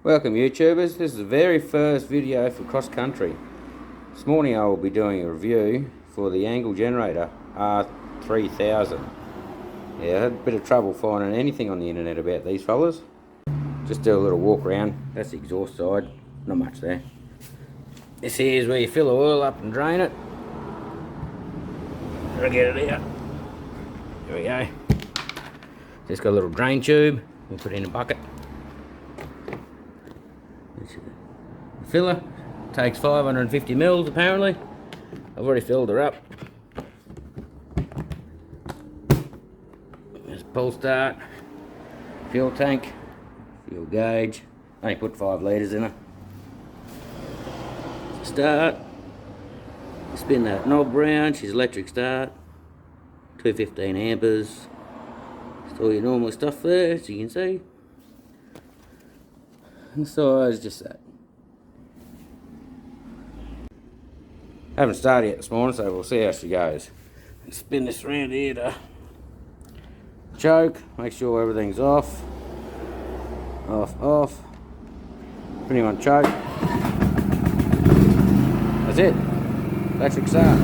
Welcome YouTubers, this is the very first video for cross country. This morning I will be doing a review for the Engel generator R3000. Yeah, I had a bit of trouble finding anything on the internet about these fellas. Just do a little walk around. That's the exhaust side, not much there. This here is where you fill the oil up and drain it. I'll get it out. There we go. Just got a little drain tube, we'll put it in a bucket. The filler takes 550 mils apparently. I've already filled her up. There's pull start, fuel tank, fuel gauge. I only put 5 litres in her. Start. Spin that knob round. She's electric start. 215 amperes. It's all your normal stuff there, as you can see. And the size just that. Haven't started yet this morning, so we'll see how she goes. Spin this around here to choke, make sure everything's off. Off. Put him on choke. That's it. Electric start.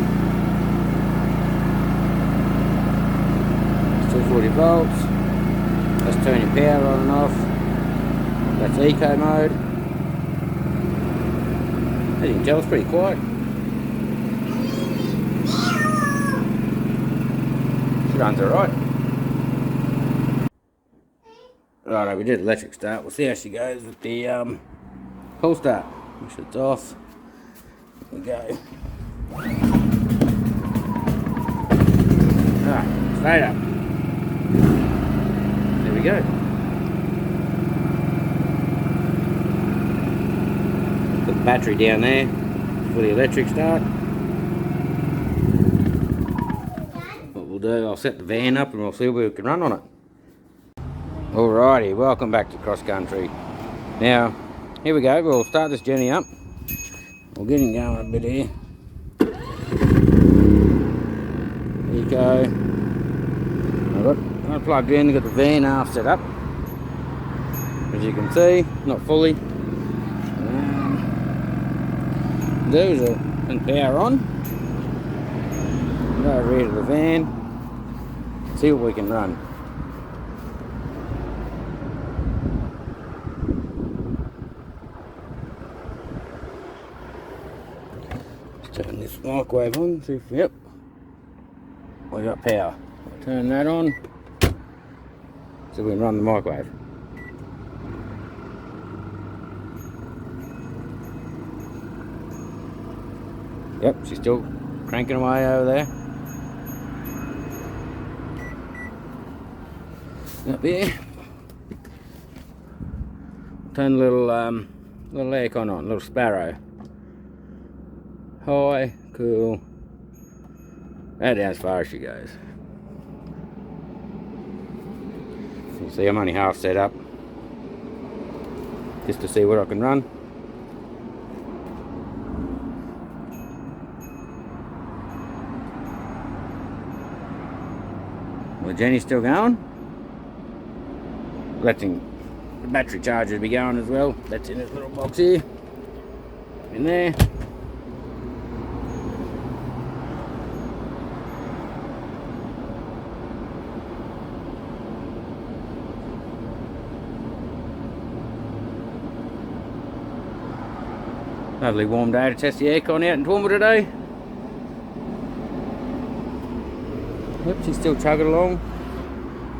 It's 240 volts. Let's turn your power on and off. That's eco mode. As you can tell, it's pretty quiet. She runs alright. Righto, we did electric start. We'll see how she goes with the pull start. Make sure it's off. There we go. Alright, straight up. There we go. Put the battery down there for the electric start. What we'll do, I'll set the van up and we'll see if we can run on it. Alrighty, welcome back to cross country. Now, here we go, we'll start this journey up. We'll get him going a bit here. There you go. I've got it plugged in, got the van half set up. As you can see, not fully. There's a power on. Go over here to the van. See what we can run. Turn this microwave on, see if, yep, we got power. I'll turn that on so we can run the microwave. Yep, she's still cranking away over there. Up here. Turn the little aircon on, little sparrow. High, cool. That down as far as she goes. You see I'm only half set up. Just to see what I can run. Well, Jenny's still going. Letting the battery charger be going as well. That's in this little box here. In there. Lovely warm day to test the aircon out in Toowoomba today. Yep, she's still chugging along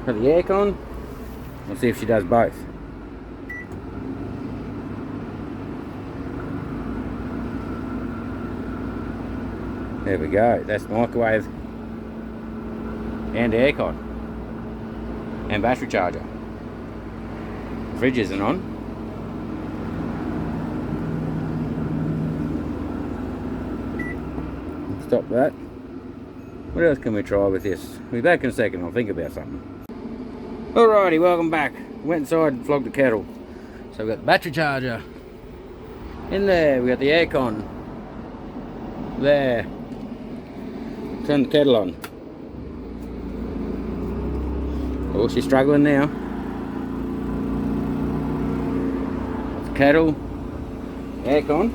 for the aircon. We'll see if she does both. There we go, that's microwave and aircon and battery charger. Fridge isn't on. Stop that. What else can we try with this? We'll be back in a second, I'll think about something. Alrighty, welcome back. Went inside and flogged the kettle. So we've got the battery charger in there, we've got the aircon there. Turn the kettle on. Oh, she's struggling now. kettle, aircon.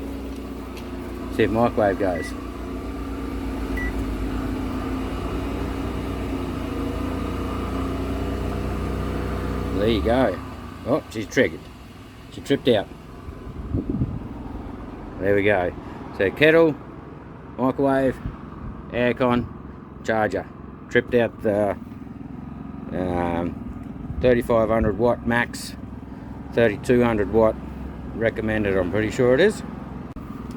See if microwave goes. There you go. Oh, she's triggered. She tripped out. There we go. So kettle, microwave, aircon, charger. Tripped out the 3500 watt max, 3200 watt recommended, I'm pretty sure it is.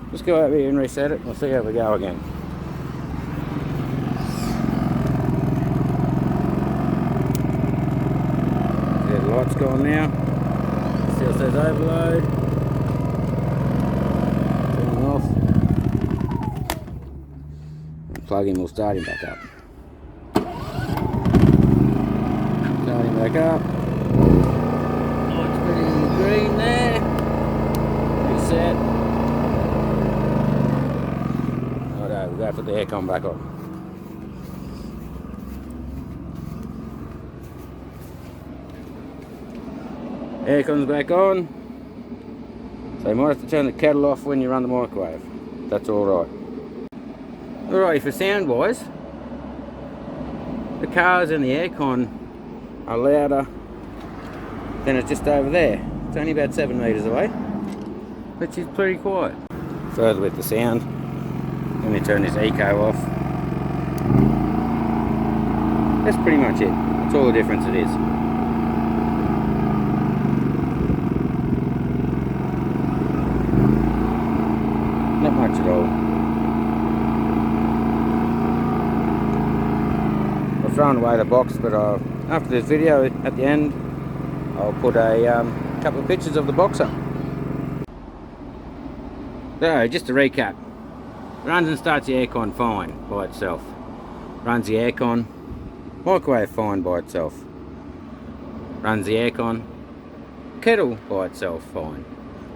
Let's go over here and reset it. We'll see how we go again. The light's gone now. Still says overload. Turning off. And plug in, we'll start him back up. Start him back up. Light's pretty green there. Reset. Righto, we'll go put the aircon back on. Aircon's back on, so you might have to turn the kettle off when you run the microwave. That's alright. Alright, for sound wise, the cars and the aircon are louder than it's just over there. It's only about 7 metres away, but she's pretty quiet. Further with the sound, let me turn this eco off. That's pretty much it. That's all the difference it is. Not much at all. I've thrown away the box, but after this video at the end, I'll put a couple of pictures of the box up. So, just to recap, runs and starts the aircon fine by itself. Runs the aircon, microwave fine by itself. Runs the aircon, kettle by itself fine.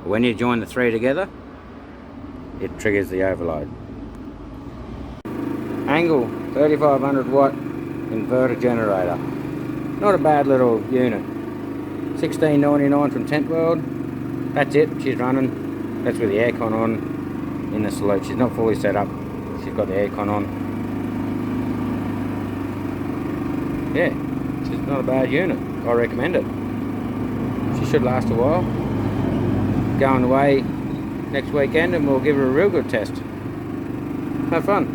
But when you join the three together, it triggers the overload. Engel 3500 watt inverter generator. Not a bad little unit. $16.99 from Tent World. That's it, she's running. That's with the aircon on in the salute. She's not fully set up. She's got the aircon on. Yeah, she's not a bad unit. I recommend it. She should last a while. Going away next weekend and we'll give her a real good test. Have fun.